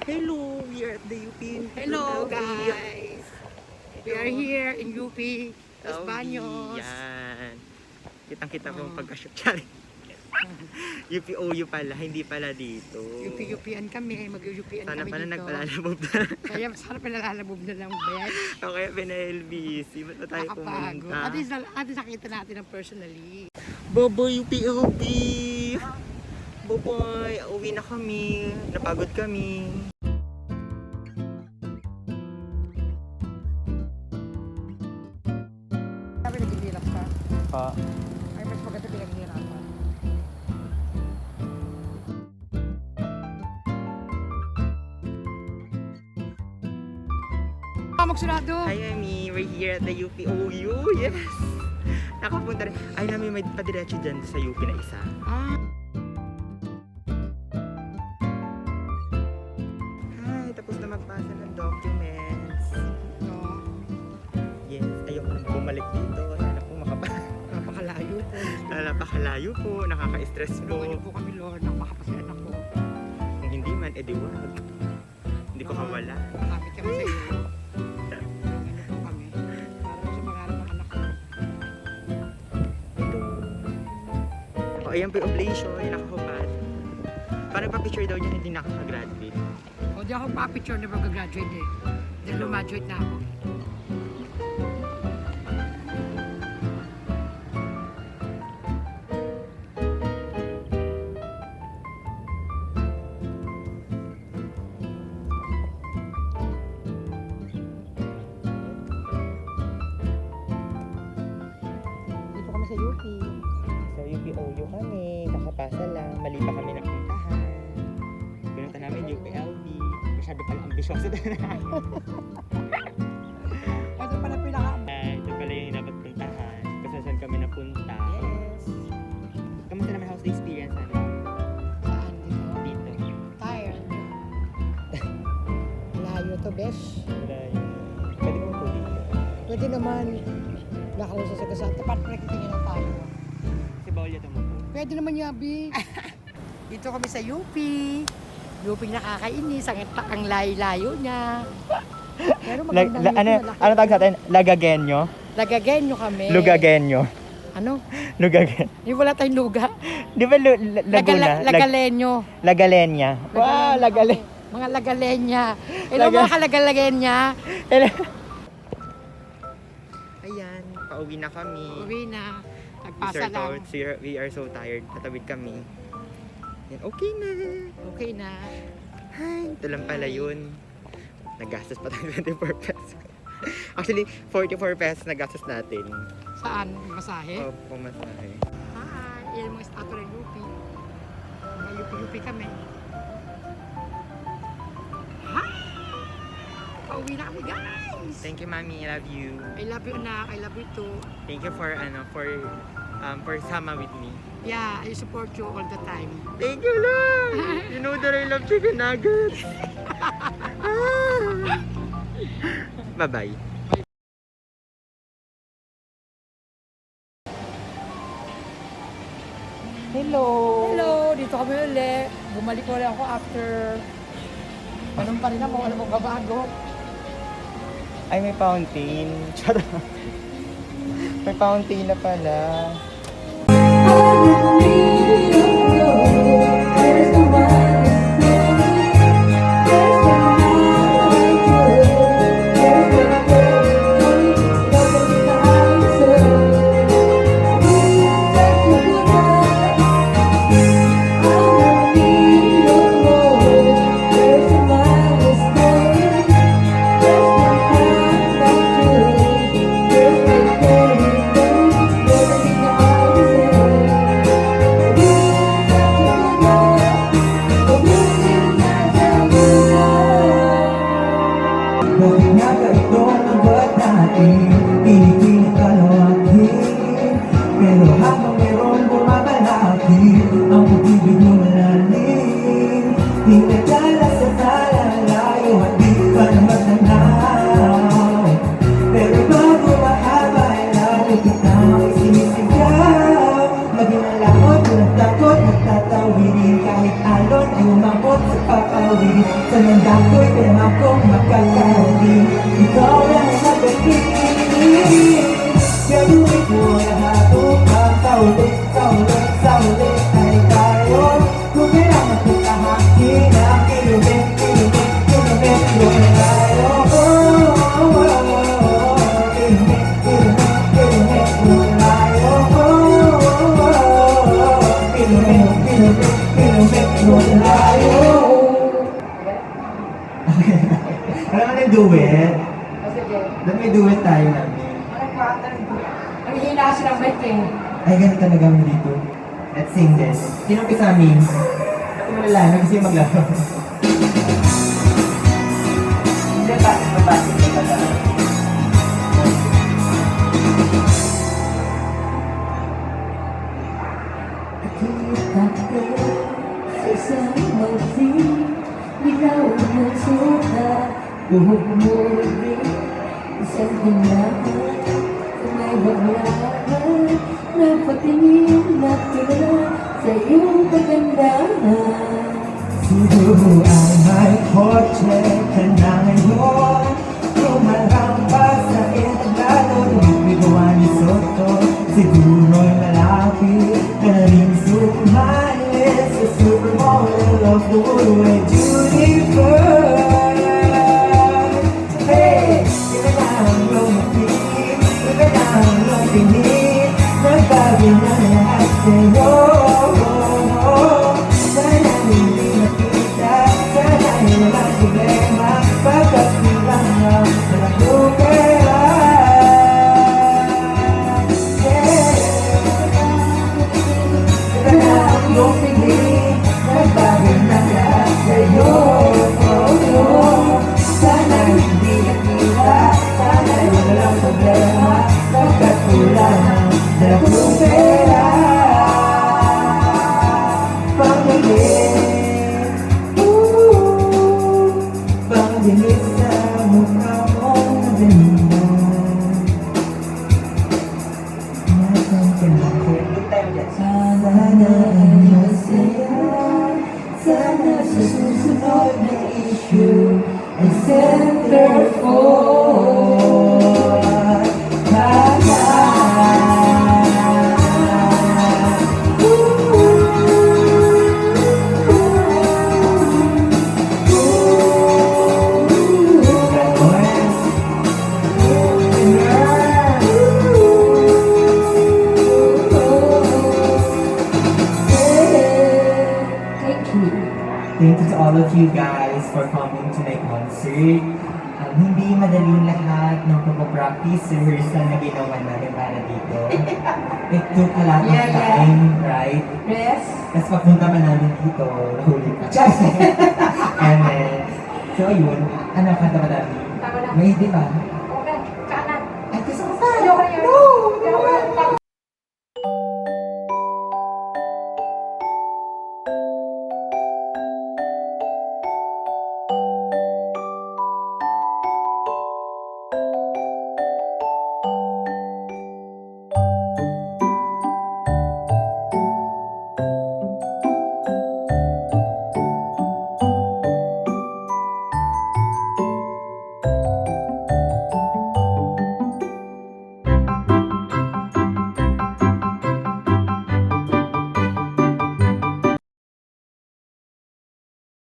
Hello, we are at the UP. Hello guys! We are here in UP, Los Baños. Yan. Kitang-kita ko yung pagka-shoot siya. UP-OU pala, hindi pala dito. UP-UPan kami, mag-UPan Sana kami pala dito. nagpalalabob na. Sana pinalalabog na lang, Bet. O kaya pina-LBC. Ba't ba tayo Nakapagod. pumunta? At least nakita natin ng personally. Bobo, UP-OP! Boboy, uwi na kami. Napagod kami. Sabi naghihirap ka. Pa. Ay, mas maganda pinaghihirapan. Magsurado! Hi, Amy. We're here at the UP-OU. Yes! Nakapunta rin. Ay, namin may padiretso dyan sa UP na isa. Hi, tapos na magpasa ng documents. No, Yes, ayoko na bumalik dito. Sana po napakalayo po. napakalayo po, nakaka-stress Tulungan niyo po. po kami, Lord, ng makapasaya na po. Kung hindi man, edi wag. Hindi ko kawala. Malapit kami sa iyo. Tulungan niyo po kami. Para sa pangarap ng anak ko. O, ayan po yung oblation, yung nakahubad. Parang pa-picture daw niya hindi nakaka-graduate. O, di ako pa-picture na mag-graduate eh. Dahil lumaduate na ako. Dito kami sa UP. So, UP-OU kami, kakapasa lang, mali pa kami napuntahan. Pinunta namin UP-LB. Masyado pala ambisyoso na. Ito pala pinaka... Ito pala yung dapat puntahan. Kasi saan kami napunta. Yes. Kamusta naman house experience namin Saan dito? dito? Tired. Layo to, besh. Pwede ko po dito. Pwede naman nakalusa sa gasa. Tapat pa nakitingin ng tayo. Si Bawalya mo po. Pwede naman yabi. Dito kami sa UP. UP nakakainis. Ang layo-layo niya. Pero magandang UP malaki. ano tawag sa atin? Lagagenyo? Lagagenyo kami. Lugagenyo. Ano? Lugagen. Yung wala tayong luga. Di ba Laguna? Lagalenyo. Lagalenya. Wow, Lagale. Mga lagalenya. Ilang mga kalagalenya. Ayan, pauwi na kami. Uwi na. We Nagpasa lang. we are so tired. Tatawid kami. Yan, okay na. Okay na. Ay, ito lang pala yun. Nagastos pa tayo 24 pesos. Actually, 44 pesos nagastos natin. Saan? Masahe? Oh, pumasahe. Hi! Yan ang mga statue ng UP. Mga UP kami. Hi! Pauwi na kami, guys! Thank you, Mami. I love you. I love you, anak. I love you too. Thank you for sama with me. Yeah, I support you all the time. Thank you, Lord! You know that I love chicken nuggets. Bye-bye. Hello! Hello! Dito kami ulit. Bumalik ulit ako after... Anong pa rin ako? Alam mo babago? Ay, may fountain. Charot. May fountain na pala. tatawidin kahit alon ay umabot sa papawid sa nandang ko'y pinamakong magkakaroon. Ikaw lang magpapilin, gagawin mo lahat upang saulit ay tayo. Kung kailangan kong kahakin ang kilomit yung tayo. Alam mo na yung duet? Ba't may duet tayo namin? Ang hina kasi ng mic eh. Ay, ganito na gawin dito. Let's sing this. Sino ang amin? Ba't mo nalaman? Gusto yung maglaro. Hindi, babati ko pala. Kita ko sa isang magsin, ilaw ng sukat, buhok mo rin, isang hinahan, may baglahan, napatingin na tula sa iyong kagandahan. Siguro ay may kotse ka na ngayon, tumarang pa sa entablado, tumigawa ni Soto, siguro'y malapit ka na rin sumali sa supermodel of the world with Jennifer. Hey, iba na ang lumapit, iba na ang lumapinit, nagbago na lahat sa'yo. Sana hindi nakita, sana ay walang problema, pagkat bilang ang nakupera. Iba na ang lumapinit, nagbago na lahat sa'yo. Sana hindi nakita, sana ay walang problema, pagkat kulang ang nakupera. Pangdinig sa mukha mong ganda. Nasaan ka na? Sana ay masaya, sana sa susunod na issue ay centerfold ka na. Thank you. Thank you to all of you guys for coming to my concert. Hindi madaling lahat ng pag-practice rehearsal na ginawa namin para dito. It took a lot of time, right? Yes. Tapos papunta pa namin dito, nahuli pa. And then, so ayun, ano kanta ba namin? May di ba?